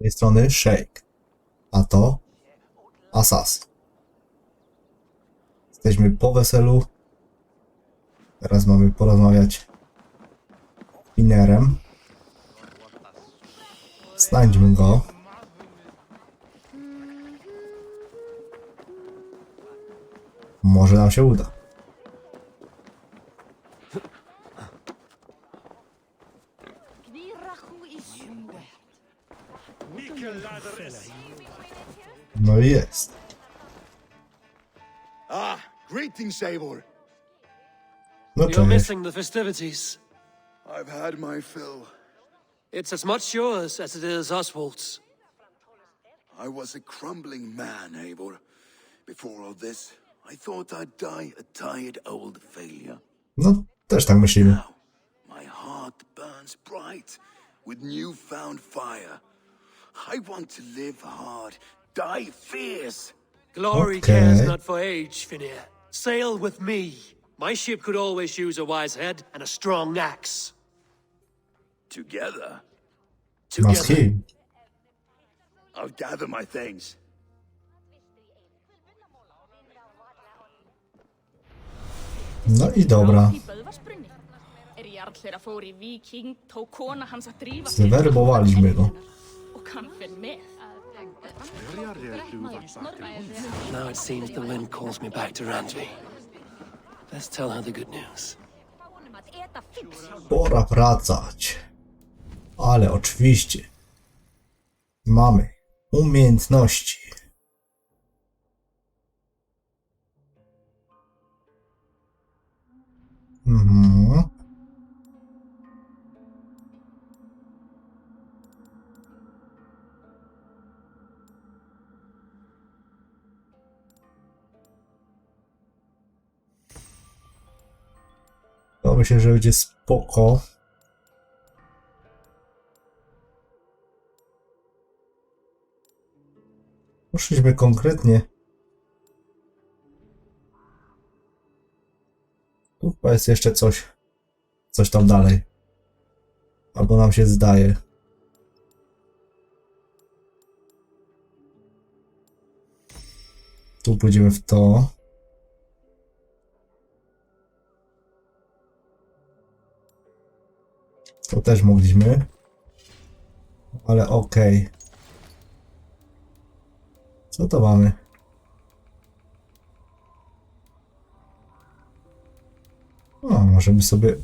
tej strony szejk, a to asas. Jesteśmy po weselu. Teraz mamy porozmawiać z Pinerem. Znajdźmy go. Może nam się uda. No i jest. Ah, greetings, Eivor. No You're cześć. missing the festivities. I've had my fill. It's as much yours as it is Oswald's. I was a crumbling man, Eivor. Before all this, I thought I'd die a tired old failure. No, też tak myślimy. Now, my heart burns bright with newfound fire. I want to live hard, die fierce. Glory Okay. cares not for age, Finir. Sail with me. My ship could always use a wise head and a strong axe. Together, Masz him. I'll gather my things. No i dobra. Er jarl þeirra fór í Víking, tók kona hans að drífa Zwerbowaliśmy go. og kann fyrir með. Now it seems the wind calls me back to Randvi. Let's tell her the good news. Pora wracać. Ale oczywiście mamy umiejętności. Mhm. To myślę, że będzie spoko. Poszliśmy konkretnie. Tu chyba jest jeszcze coś. Coś tam dalej. Albo nam się zdaje. Tu pójdziemy w to. To też mogliśmy. Ale okej. Co to mamy? O, możemy sobie...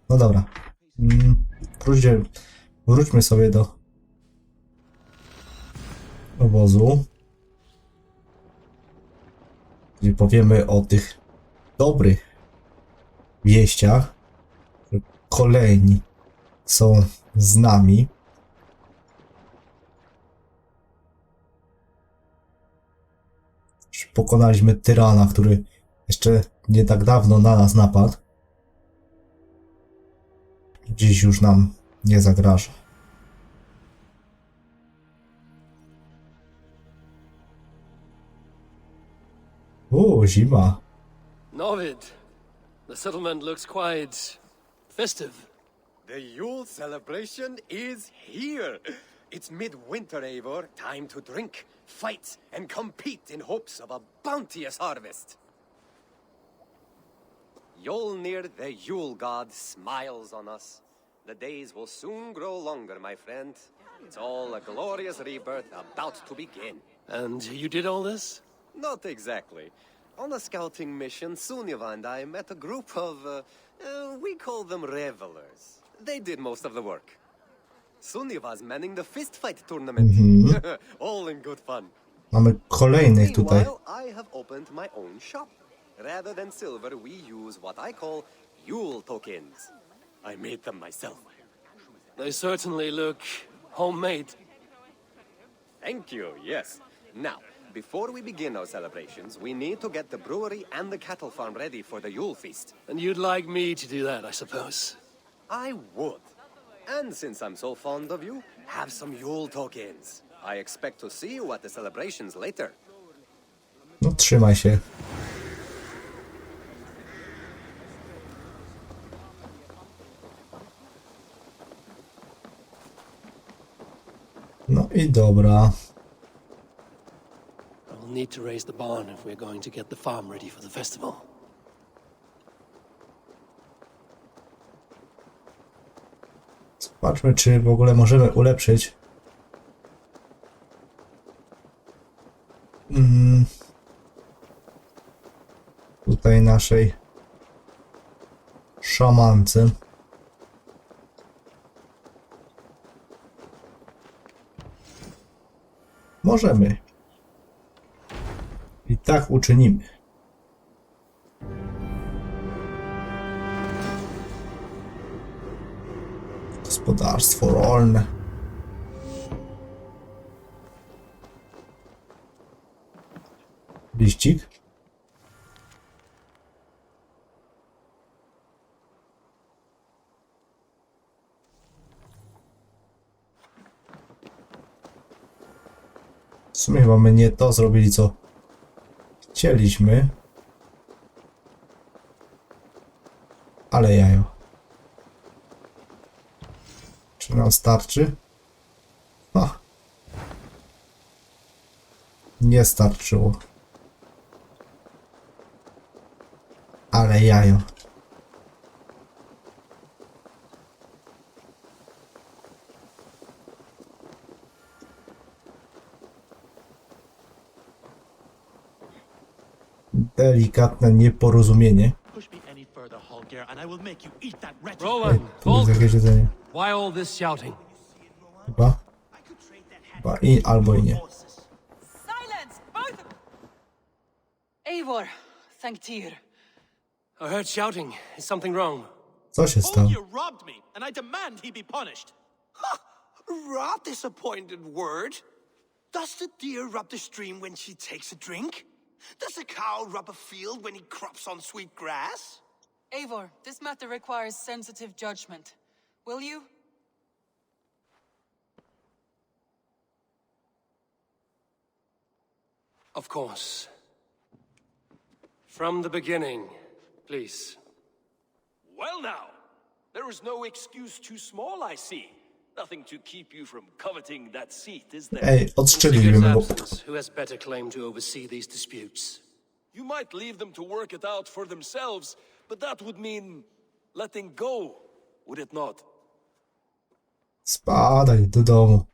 No dobra. Wróćmy sobie do obozu. Gdzie powiemy o tych dobrych wieściach, że kolejni są z nami. Pokonaliśmy tyrana, który jeszcze nie tak dawno na nas napadł. Dziś już nam nie zagraża. Zima. Novid, the settlement looks quite festive. The Yule celebration is here. It's midwinter, Eivor. Time to drink, fight, and compete in hopes of a bounteous harvest. Yolnir, the Yule god, smiles on us. The days will soon grow longer, my friend. It's all a glorious rebirth about to begin. And you did all this? Not exactly. On a scouting mission, Sunniva and I met a group of, we call them revelers. They did most of the work. Sunniva's manning the fist fight tournament. All in good fun. Mamy kolejnych tutaj. Meanwhile, I have opened my own shop. Rather than silver, we use what I call Yule tokens. I made them myself. They certainly look homemade. Thank you, yes. Now, before we begin our celebrations, we need to get the brewery and the cattle farm ready for the Yule feast. And you'd like me to do that, I suppose. I would. And since I'm so fond of you, have some Yule tokens. I expect to see you at the celebrations later. No trzymaj się. I dobra. We'll need to raise the barn if we're going to get the farm ready for the festival. Zobaczmy, czy w ogóle możemy ulepszyć tutaj naszej szamance. Możemy. I tak uczynimy. Gospodarstwo rolne. Liścik. W sumie chyba my nie to zrobili, co chcieliśmy. Ale jajo. Czy nam starczy? O. Nie starczyło. Ale jajo. Delikatne nieporozumienie. Rowan, Tu jest jakieś jedzenie. why all this shouting? Chyba. Chyba i albo i nie. Silence, both of Eivor, thank Tyr. I heard shouting. Is something wrong? Co się stało? You robbed me, and I demand he be punished. Rot disappointed word. Does the deer rub the stream when she takes a drink? Does a cow rub a field when he crops on sweet grass? Eivor, this matter requires sensitive judgment. Will you? Of course. From the beginning, please. Well now, there is no excuse too small, I see. Nothing to keep you from coveting that seat, is there? Ej, In odstrzeliliśmy Sigurd's go. absence, who has better claim to oversee these disputes? You might leave them to work it out for themselves, but that would mean letting go, would it not? Spadaj do domu.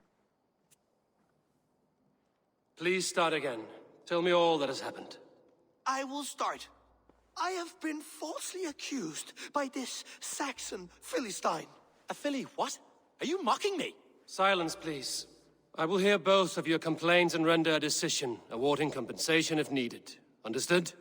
Please start again. Tell me all that has happened. I will start. I have been falsely accused by this Saxon Philistine. A filly what? Are you mocking me? Silence, please. I will hear both of your complaints and render a decision, awarding compensation if needed. Understood?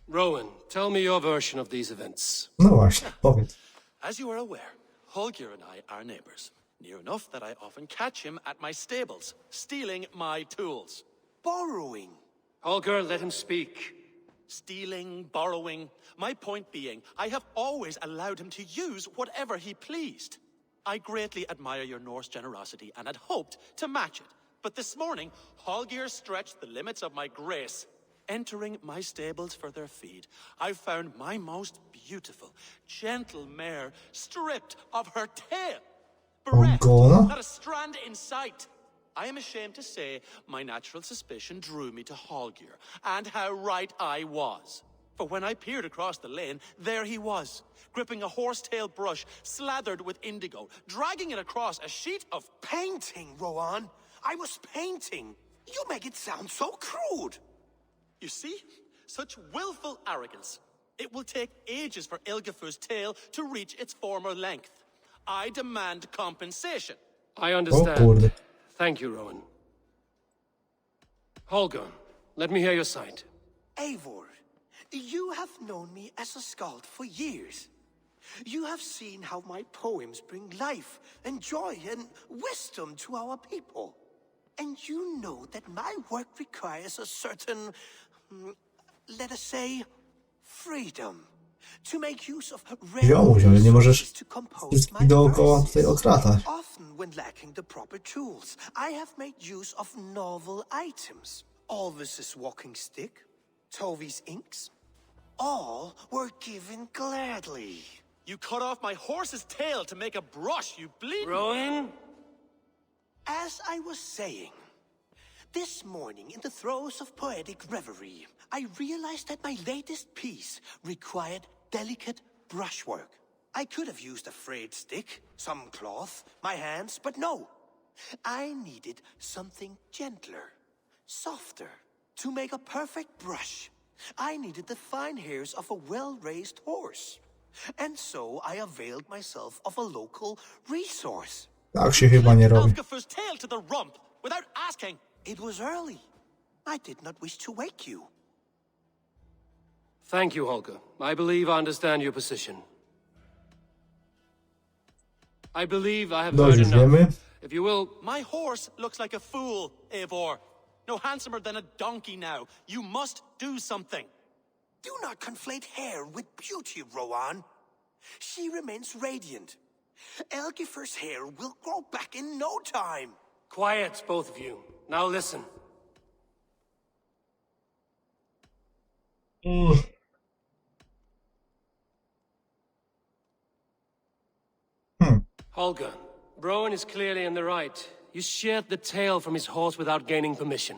Rowan, tell me your version of these events. No właśnie, powiedz. As you are aware, Holger and I are neighbors. Near enough that I often catch him at my stables, stealing my tools. Borrowing. Holger, let him speak. Stealing, borrowing. My point being, I have always allowed him to use whatever he pleased. I greatly admire your Norse generosity and had hoped to match it. But this morning, Holger stretched the limits of my grace. Entering my stables for their feed, I found my most beautiful, gentle mare stripped of her tail. Bereft, Ogona? not a strand in sight. I am ashamed to say my natural suspicion drew me to Holger, and how right I was. For when I peered across the lane, there he was, gripping a horsetail brush slathered with indigo, dragging it across a sheet of Painting, Rowan. I was painting. You make it sound so crude. You see? Such willful arrogance. It will take ages for Ilgefu's tail to reach its former length. I demand compensation. I O understand. kurde. Thank you, Rowan. Holger, let me hear your side. Eivor, you have known me as a skald for years. You have seen how my poems bring life and joy and wisdom to our people. And you know that my work requires a certain, let us say, freedom. To make use of rare Ziomuś, ale nie możesz resources to compose wszystkich my dookoła tutaj verses. okratać. Often when lacking the proper tools, I have made use of novel items. Alvis's walking stick, Tovy's inks, all were given gladly. You cut off my horse's tail to make a brush, you bleeding... Rowan? As I was saying, this morning in the throes of poetic reverie, I realized that my latest piece required delicate brushwork. I could have used a frayed stick, some cloth, my hands, but no. I needed something gentler, softer, to make a perfect brush. I needed the fine hairs of a well-raised horse. And so I availed myself of a local resource. Tak się chyba nie robi. Alfgafu's tail to the rump without asking. It was early. I did not wish to wake you. Thank you, Holger. I believe I understand your position. I believe I have heard Dobrze, enough. wiemy. If you will... My horse looks like a fool, Eivor. No handsomer than a donkey now. You must do something. Do not conflate hair with beauty, Rowan. She remains radiant. Elgifer's hair will grow back in no time. Quiet, both of you. Now listen. Holger, Rowan is clearly in the right. You sheared the tail from his horse without gaining permission.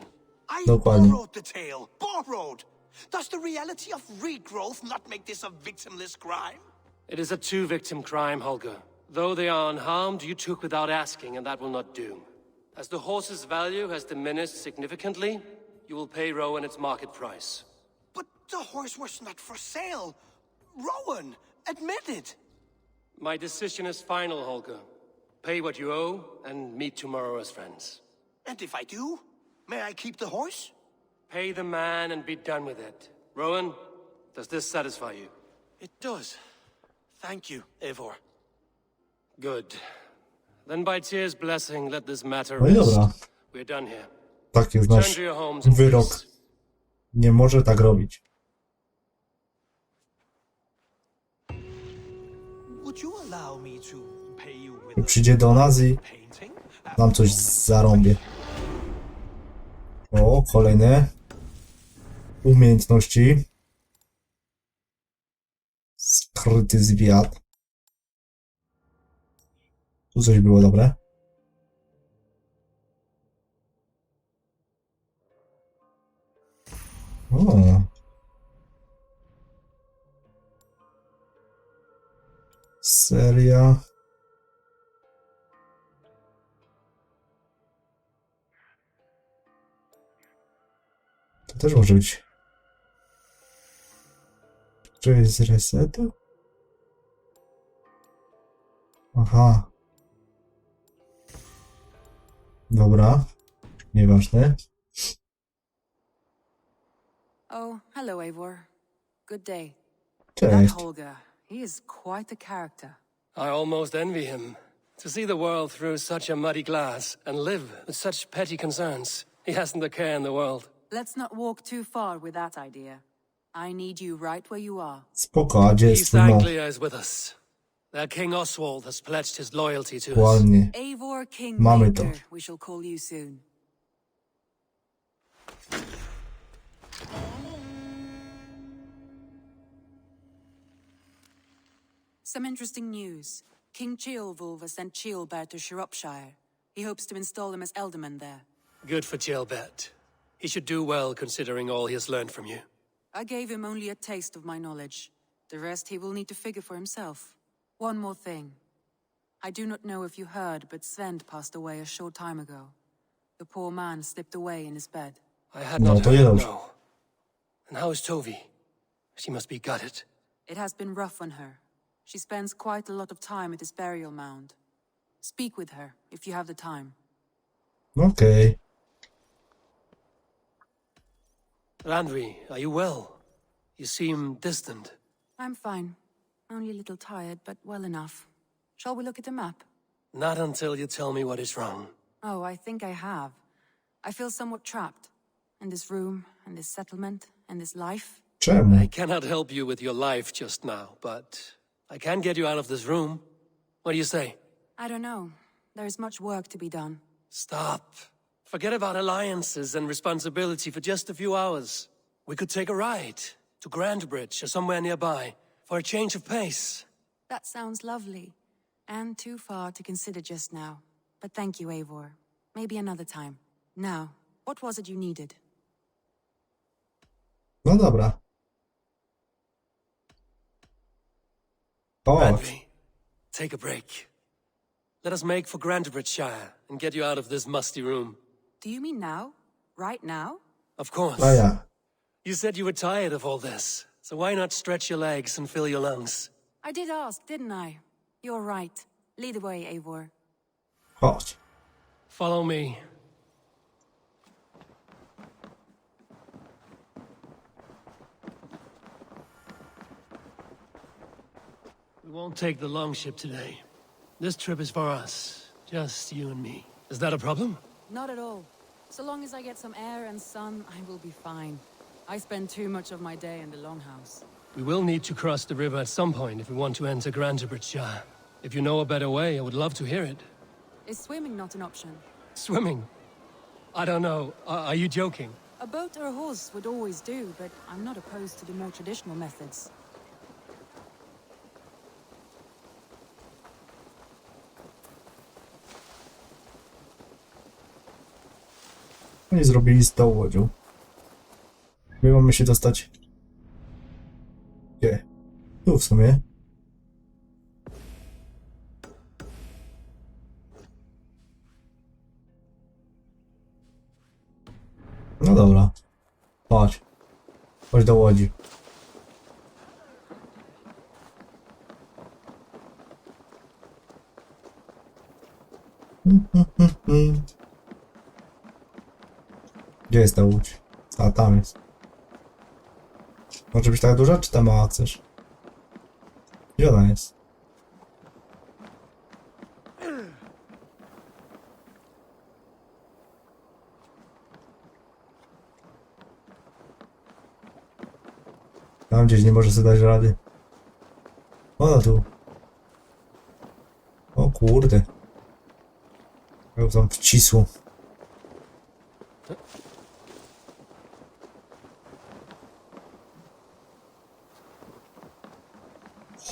I Dokładnie. borrowed the tail. Borrowed. Does the reality of regrowth not make this a victimless crime? It is a two-victim crime, Holger. Though they are unharmed, you took without asking, and that will not do. As the horse's value has diminished significantly, you will pay Rowan its market price. But the horse was not for sale. Rowan, admit it. My decision is final, Holger. Pay what you owe, and meet tomorrow as friends. And if I do, may I keep the horse? Pay the man and be done with it. Rowan, does this satisfy you? It does. Thank you, Eivor. Good. Then by Tyr's blessing, let this matter No i rest. dobra. We're done here. Tak jest Return nasz to your homes in wyrok. peace. Nie może tak robić. Would you allow me to pay you with I przyjdzie do nas i a painting? nam coś zarąbie. O, kolejne umiejętności. Skryty zwiat. Tu coś było dobre. O. Seria. To też może być. Czy jest z resetu? Aha. Dobra. Nieważne. Oh, hello, Eivor. Good day. That Cześć. Holger, he is quite a character. I almost envy him. To see the world through such a muddy glass and live with such petty concerns. He hasn't a care in the world. Let's not walk too far with that idea. I need you right where you are. Spoko, a gdzie jest East twój mąż? Anglia is with us. Their King Oswald has pledged his loyalty to us. Ładnie. Eivor Mamy to. Kingmaker, we shall call you soon. Some interesting news. King Ceolwulf has sent Ceolbert to Shropshire. He hopes to install him as alderman there. Good for Ceolbert. He should do well considering all he has learned from you. I gave him only a taste of my knowledge. The rest he will need to figure for himself. One more thing. I do not know if you heard, but Sven passed away a short time ago. The poor man slipped away in his bed. I had No, not to heard, jedność. no. And how is Tovi? She must be gutted. It has been rough on her. She spends quite a lot of time at his burial mound. Speak with her, if you have the time. Okej. Randvi, are you well? You seem distant. I'm fine. Only a little tired, but well enough. Shall we look at the map? Not until you tell me what is wrong. Oh, I think I have. I feel somewhat trapped. In this room, and this settlement, and this life. Czemu? I cannot help you with your life just now, but I can get you out of this room. What do you say? I don't know. There is much work to be done. Stop. Forget about alliances and responsibility for just a few hours. We could take a ride to Grandbridge or somewhere nearby for a change of pace. That sounds lovely. And too far to consider just now. But thank you, Eivor. Maybe another time. Now, what was it you needed? No dobra. Chodź. Randvi, take a break. Let us make for Grantebridgeshire and get you out of this musty room. Do you mean now? Right now? Of course. A ja. You said you were tired of all this, so why not stretch your legs and fill your lungs? I did ask, didn't I? You're right. Lead the way, Eivor. Chodź. Follow me. We won't take the long ship today. This trip is for us. Just you and me. Is that a problem? Not at all. So long as I get some air and sun, I will be fine. I spend too much of my day in the longhouse. We will need to cross the river at some point if we want to enter Grantebridgeshire. If you know a better way, I would love to hear it. Is swimming not an option? Swimming? I don't know. Are you joking? A boat or a horse would always do, but I'm not opposed to the more traditional methods. Oni zrobili z tą łodzią. My mamy się dostać... Gdzie? Tu w sumie. No dobra. Chodź. Chodź do łodzi. Gdzie jest ta łódź? A, tam jest. Może być tak duża, czy ta mała chcesz? Gdzie ona jest? Tam gdzieś nie może sobie dać rady. Ona tu. O kurde. Ja tam wcisło.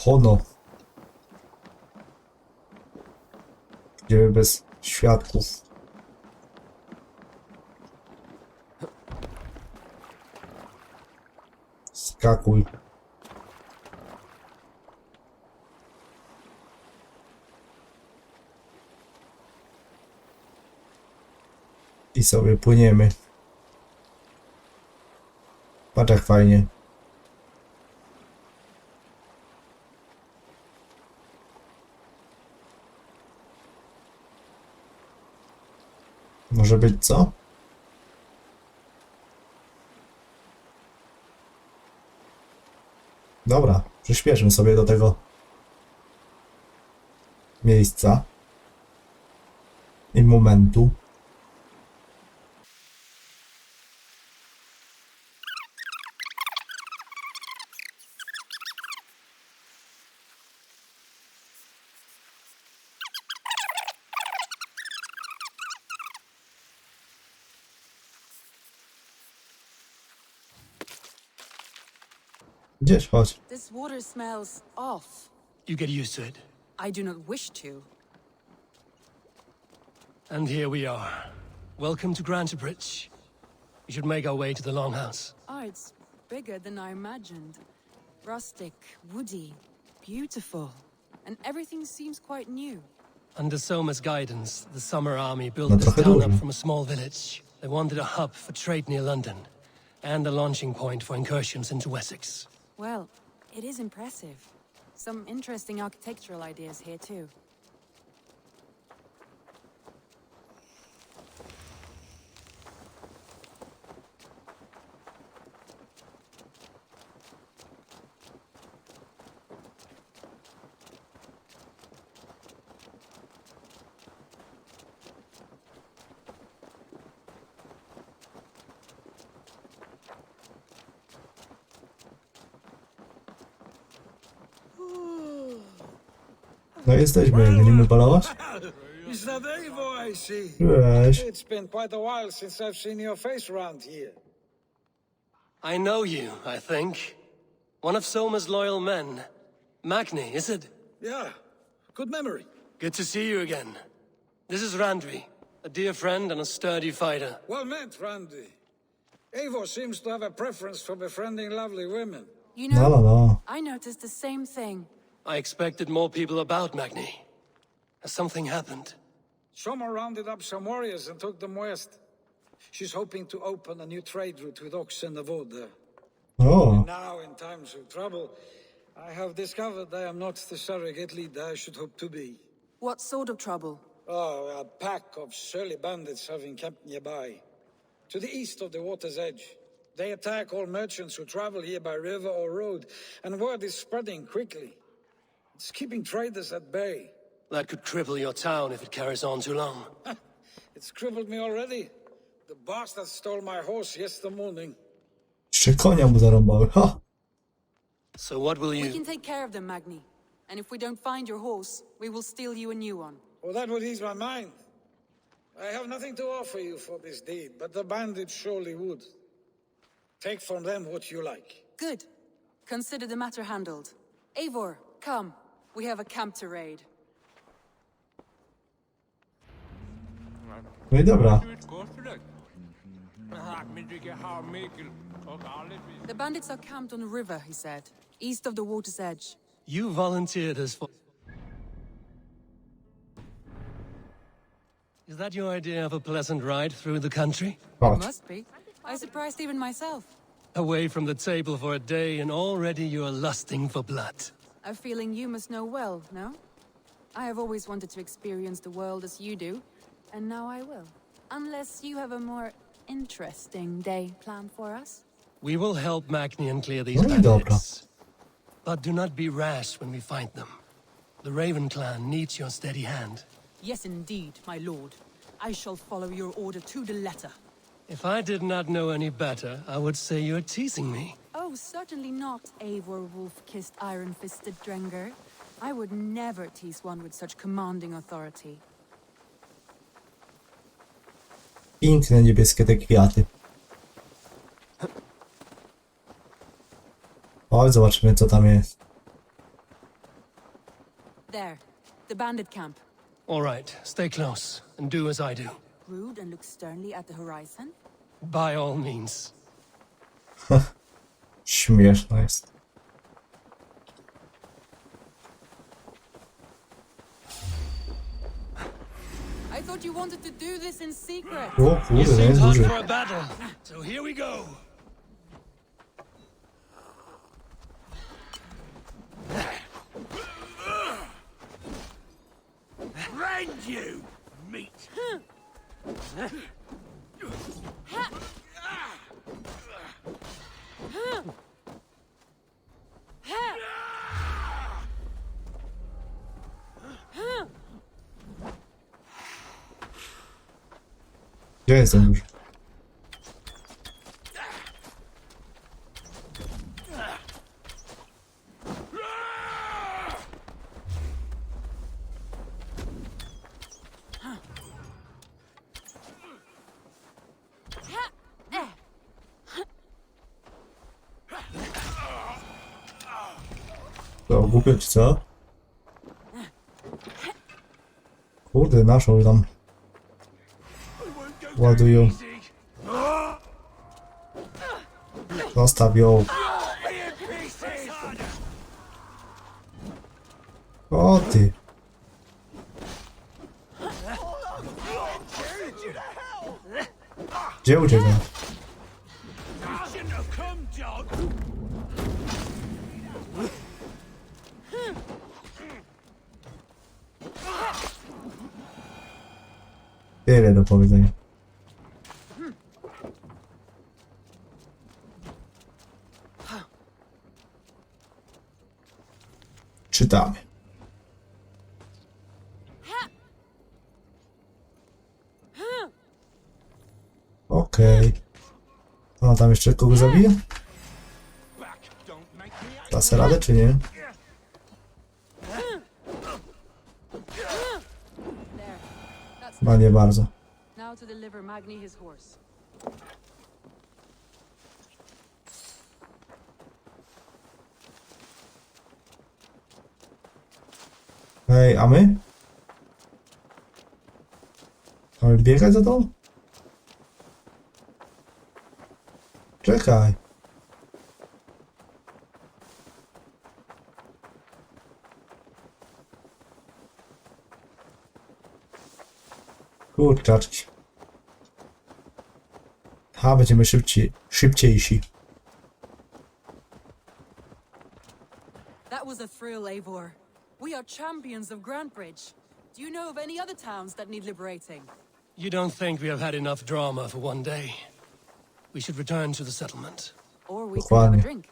Hono. Idziemy bez świadków. Skakuj. I sobie płyniemy. Patrz jak fajnie. Może być co? Dobra, przyspieszmy sobie do tego miejsca i momentu. Gdzieś, chodź. This water smells off. You get used to it. I do not wish to. And here we are. Welcome to Grantebridge. We should make our way to the Longhouse. Oh, it's bigger than I imagined. Rustic, woody, beautiful. And everything seems quite new. Under Soma's guidance, the Summer Army built No this trochę town dużo. up from a small village. They wanted a hub for trade near London, and a launching point for incursions into Wessex. Well, it is impressive. Some interesting architectural ideas here too. No jesteśmy, będziemy balować? Is that Eivor I see? Cześć. It's been quite a while since I've seen your face around here. I know you, I think. One of Soma's loyal men. Magni, is it? Yeah, good memory. Good to see you again. This is Randvi, a dear friend and a sturdy fighter. Well met, Randy. Eivor seems to have a preference for befriending lovely women. You No, know, no, no. I noticed the same thing. I expected more people about Magni. Has something happened? Someone rounded up some warriors and took them west. She's hoping to open a new trade route with oxen and wood there. O, Now, in times of trouble, I have discovered I am not the surrogate leader I should hope to be. What sort of trouble? Oh, a pack of surly bandits have encamped nearby. To the east of the water's edge. They attack all merchants who travel here by river or road, and word is spreading quickly. It's keeping traders at bay. That could cripple your town if it carries on too long. It's crippled me already. The bastard stole my horse yesterday morning. jeszcze konia mu zarąbały. Ha! So what will We you... can take care of them, Magni. And if we don't find your horse, we will steal you a new one. Oh, that would ease my mind. I have nothing to offer you for this deed, but the bandits surely would. Take from them what you like. Good. Consider the matter handled. Eivor, come. We have a camp to raid. No i dobra. The bandits are camped on a river, he said, east of the water's edge. You volunteered as for... Is that your idea of a pleasant ride through the country? Patrz. Must be. I surprised even myself. Away from the table for a day and already you are lusting for blood. A feeling you must know well, no? I have always wanted to experience the world as you do, and now I will. Unless you have a more interesting day planned for us? We will help Magnian clear these No i dobra. bandits. But do not be rash when we find them. The Raven clan needs your steady hand. Yes, indeed, my lord. I shall follow your order to the letter. If I did not know any better, I would say you're teasing me. Oh, certainly not, Eivor wolf-kissed iron-fisted Drenger. I would never tease one with such commanding authority. Piękne niebieskie te kwiaty. Chodź, zobaczymy co tam jest. There, the bandit camp. All right, stay close and do as I do. Rude and look sternly at the horizon. By all means. Śmieszna jest. I thought you wanted to do this in secret. O You kurde, nie seem jest hot duży. for a battle, so here we go. Rend you, meat! Gdzie jest ten duży? To głupio ci co? Kurde, naszą tam ładują. Zostaw ją. O ty. Gdzie ucieka? Tyle do powiedzenia. Czytamy. Okej. O, tam jeszcze kogoś zabije? Da se radę, czy nie? Chyba nie bardzo. Now to deliver Magni his horse. Hej, a my? Mamy biegać za tą? Czekaj. Kurczaczki. Ha, będziemy szybciejsi. That was a thrill, Eivor. We are champions of Grantbridge. Do you know of any other towns that need liberating? You don't think we have had enough drama for one day? We should return to the settlement. Or we could have a Dokładnie. drink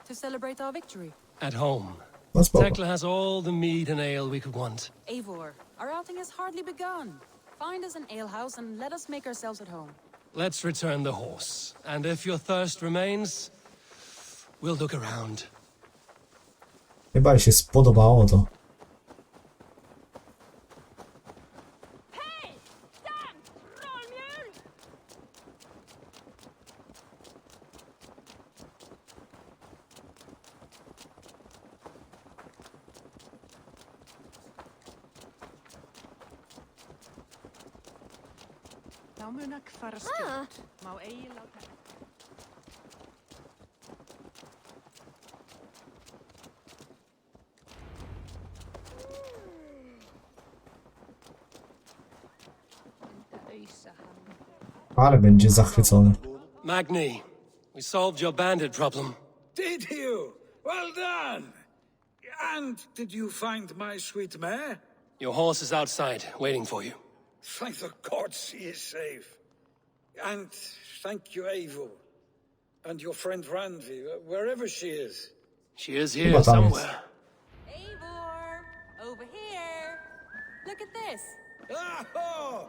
to celebrate our victory. At home. No spoko. Tekla has all the mead and ale we could want. Eivor, our outing has hardly begun. Find us an alehouse and let us make ourselves at home. Let's return the horse. And if your thirst remains, we'll look around. Chyba jej się spodobało to. Hej! Stand! Rollmjöl! Námuna kvarstjórn má eigi láta. Ale będzie zachwycony. Magni, we solved your bandit problem. Did you? Well done! And did you find my sweet mare? Your horse is outside, waiting for you. Thank the gods she is safe. And thank you, Eivor. And your friend Randvi, wherever she is. She is Chyba here tam jest. somewhere. Eivor! Over here! Look at this! Oh!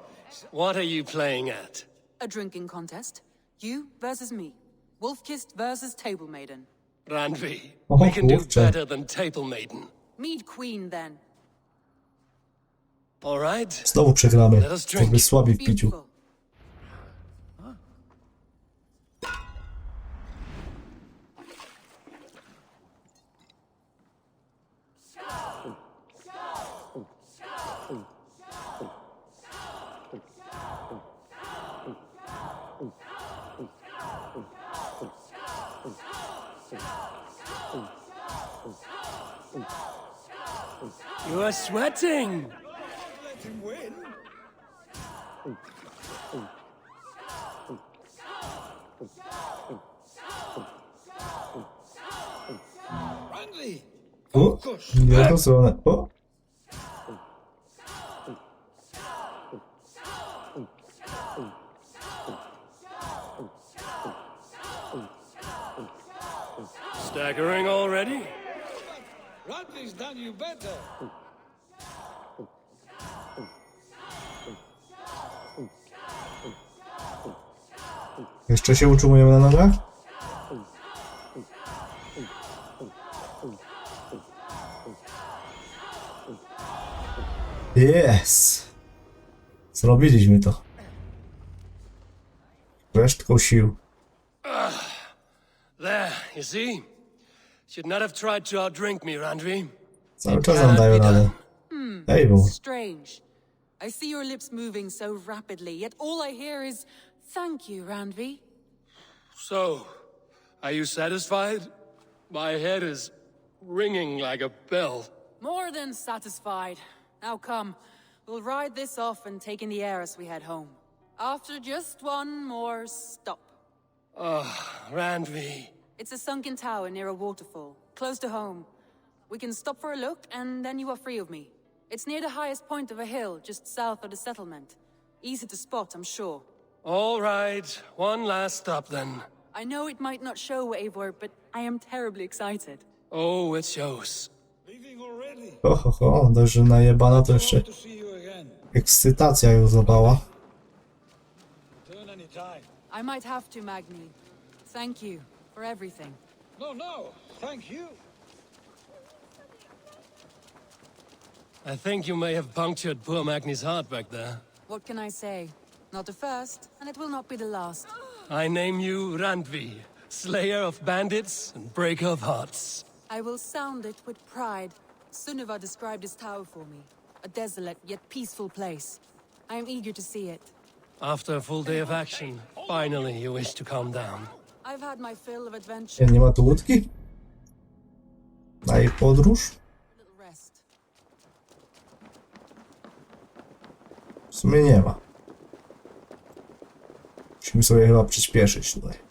What are you playing at? A drinking contest. You versus me. Wolf-kissed versus table maiden. Randvi, Oh, we can do kurczę. better than Table Maiden. Mead queen, then. All right? Znowu przegramy. Let us drink. Jesteśmy słabi w piciu. Beautiful. You are sweating. Let him win. Randvi! O, nie w tą stronę. O, Staggering already? Randvi's done you better. jeszcze się utrzymujemy na nogach? Yes! Zrobiliśmy to. Resztką sił. There, you see? Should not have tried to outdrink me, Randvi. Cały czas nam dają radę. Ej, bo. Strange. I see your lips moving so rapidly, yet all I hear is, thank you, Randvi. So, are you satisfied? My head is ringing like a bell. More than satisfied. Now come, we'll ride this off and take in the air as we head home. After just one more stop. Randvi. It's a sunken tower near a waterfall, close to home. We can stop for a look, and then you are free of me. It's near the highest point of a hill, just south of the settlement. Easy to spot, I'm sure. All right, one last stop then. I know it might not show, Eivor, but I am terribly excited. Oh, it shows. Leaving already. Ho, ho, ho, dość, że najebana to jeszcze To see you again. ekscytacja ją złapała. Turn any time. I might have to, Magni. Thank you for everything. No, thank you. I think you may have punctured poor Magni's heart back there. What can I say? Not the first, and it will not be the last. I name you Randvi, slayer of bandits and breaker of hearts. I will sound it with pride. Sunniva described his tower for me. A desolate yet peaceful place. I am eager to see it. After a full day of action, finally you wish to calm down. I've had my fill of adventure. Nie ma tu łódki? Na jej podróż? Little rest. W sumie nie ma. Musimy sobie chyba przyspieszyć tutaj.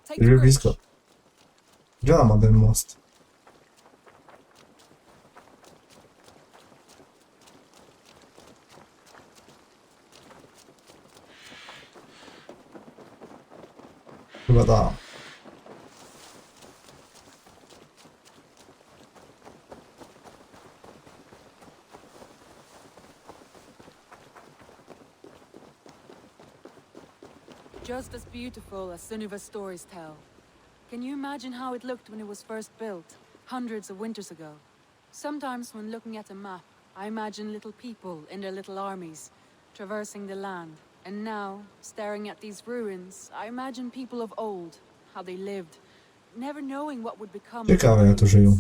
Take the Już bridge. blisko. Gdzie ona ma ten most? Chyba da. Just as beautiful as Sunniva's stories tell. Can you imagine how it looked when it was first built, hundreds of winters ago? Sometimes when looking at a map, I imagine little people in their little armies, traversing the land. And now, staring at these ruins, I imagine people of old, how they lived, never knowing what would become. Ciekawe, jak tu żyją.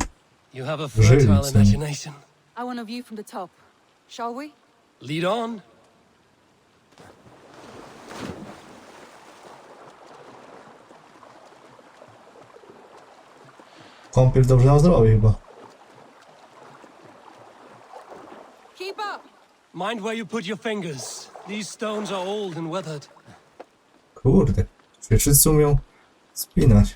You have a fertile imagination. I want a view from the top. Shall we? Lead on. Kąpiel dobrze nam zrobi chyba. Keep up! Mind where you put your fingers. These stones are old and weathered. Kurde. Wszyscy umią spinać.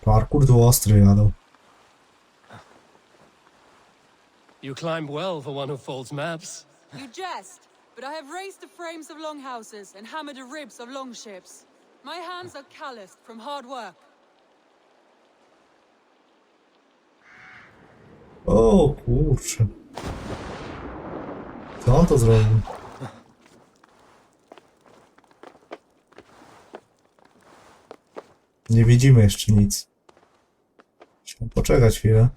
Parkour tu ostry jadą. You climbed well for one who folds maps. You jest, but I have raised the frames of longhouses and hammered the ribs of longships. My hands are calloused from hard work. O kurczę. Co on to zrobił? Nie widzimy jeszcze nic. Musimy poczekać chwilę.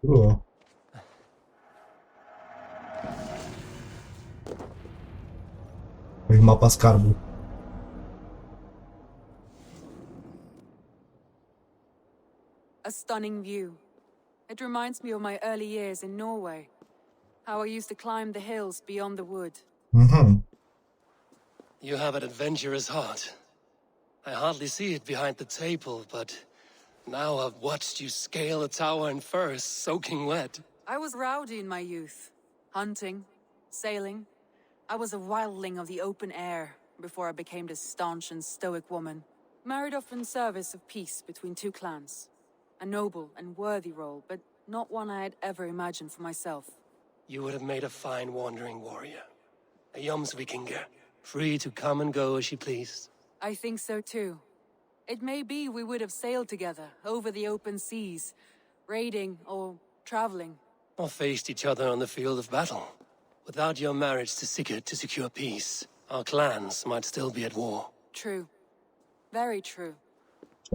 O. Mapa skarbu. A stunning view. It reminds me of my early years in Norway. How I used to climb the hills beyond the wood. You have an adventurous heart. I hardly see it behind the table, but now I've watched you scale a tower in furs, soaking wet. I was rowdy in my youth. Hunting, sailing. I was a wildling of the open air before I became this staunch and stoic woman. Married off in service of peace between two clans. A noble and worthy role, but not one I had ever imagined for myself. You would have made a fine wandering warrior. A Jomsvikinger, free to come and go as she pleased. I think so too. It may be we would have sailed together over the open seas, raiding or traveling. Or faced each other on the field of battle. Without your marriage to Sigurd to secure peace, our clans might still be at war. True. Very true.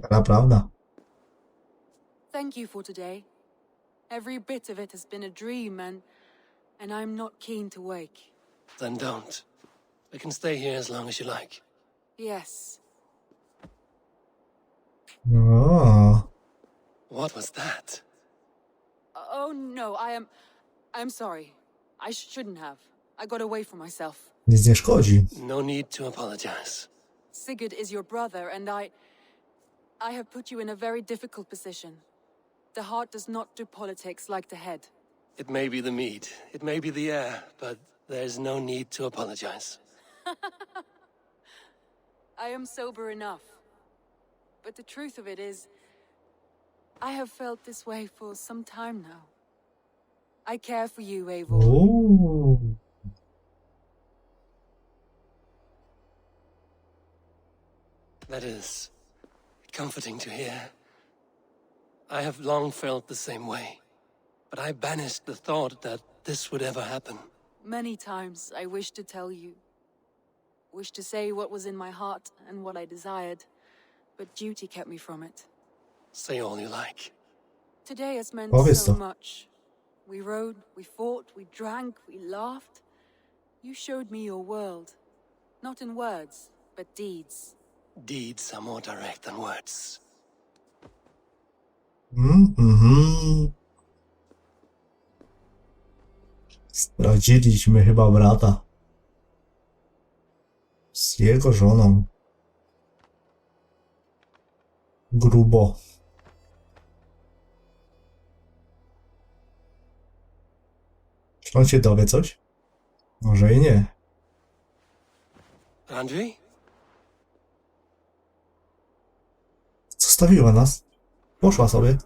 Taka prawda. Thank you for today. Every bit of it has been a dream, and I'm not keen to wake. Then don't. We can stay here as long as you like. Yes. O. What was that? Oh no, I'm sorry. I shouldn't have. I got away from myself. Nic nie szkodzi. No need to apologize. Sigurd is your brother, and I have put you in a very difficult position. The heart does not do politics like the head. It may be the meat, it may be the air, but there's no need to apologize. I am sober enough. But the truth of it is, I have felt this way for some time now. I care for you, Eivor. Uuu. That is comforting to hear. I have long felt the same way, but I banished the thought that this would ever happen. Many times I wished to tell you. Wished to say what was in my heart and what I desired, but duty kept me from it. Say all you like. Today has meant Powiedz so to. much. We rode, we fought, we drank, we laughed. You showed me your world. Not in words, but deeds. Deeds are more direct than words. Zdradziliśmy chyba brata. Z jego żoną. Grubo. Czy on się dowie coś? Może i nie. Randvi? Zostawiła nas. Poszła sobie.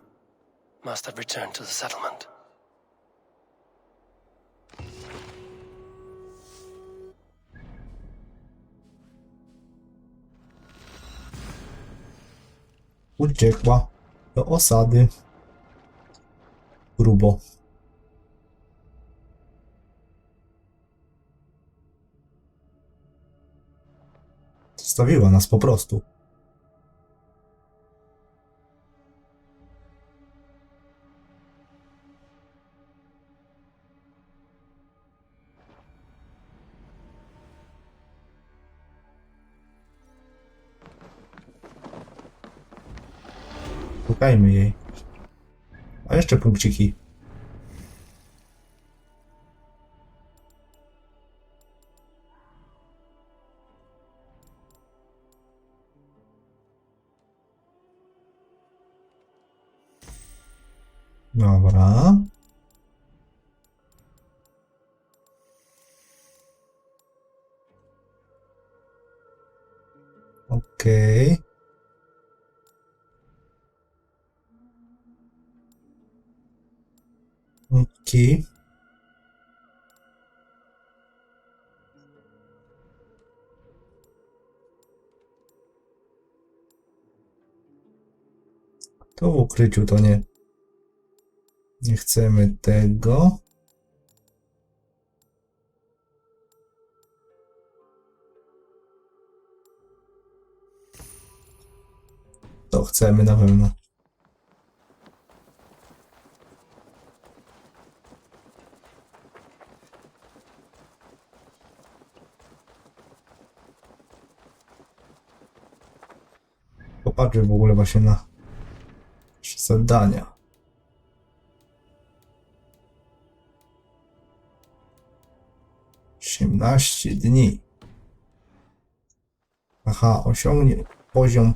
Must have returned to the settlement. Uciekła do osady. Grubo. Zostawiła nas po prostu. Szukajmy jej. A jeszcze punkciki. Dobra. Okej. Okej. To w ukryciu to nie. Nie chcemy tego. To chcemy na pewno. Popatrzę w ogóle właśnie na zadania. Osiemnaście dni. Aha, osiągnie poziom.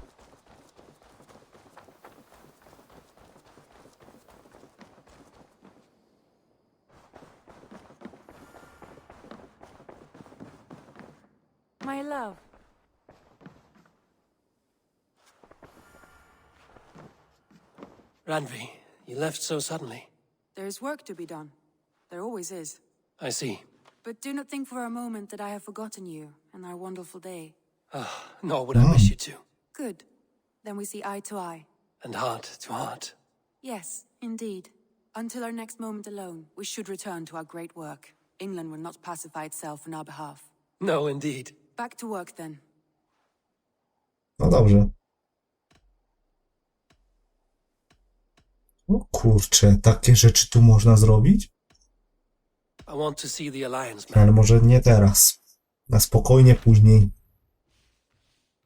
My love. Randvi, you left so suddenly. There is work to be done. There always is. I see. But do not think for a moment that I have forgotten you and our wonderful day. Nor would I wish you to. Good. Then we see eye to eye. And heart to heart. Yes, indeed. Until our next moment alone, we should return to our great work. England will not pacify itself on our behalf. No, indeed. Back to work then. No dobrze. O kurczę, takie rzeczy tu można zrobić? I want to see the Alliance, man. Ale może nie teraz. Na spokojnie później.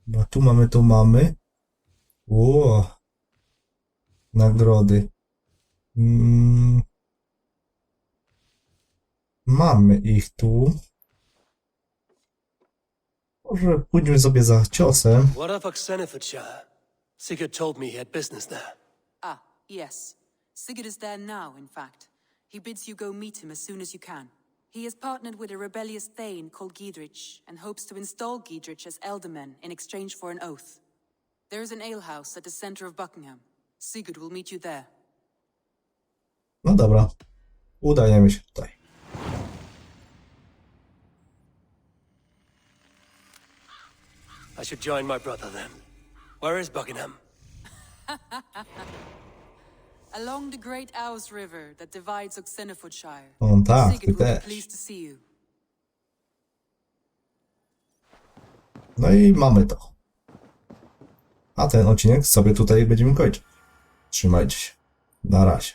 Bo tu mamy. O, nagrody. Mamy ich tu. Może pójdźmy sobie za ciosem. What of Oxenfordshire? Sigurd told me he had business there. Ah, yes. Sigurd is there now, in fact. He bids you go meet him as soon as you can. He has partnered with a rebellious thane called Giedrich and hopes to install Giedrich as elderman in exchange for an oath. There is an alehouse at the center of Buckingham. Sigurd will meet you there. No dobra. Udajemy się tutaj. I should join my brother then. Where is Buckingham? Along the great Ouse River that divides Oxenfordshire. O tak, ty Sigurd will be też. pleased to see you. No i mamy to. A ten odcinek sobie tutaj będziemy kończyć. Trzymajcie się. Na razie.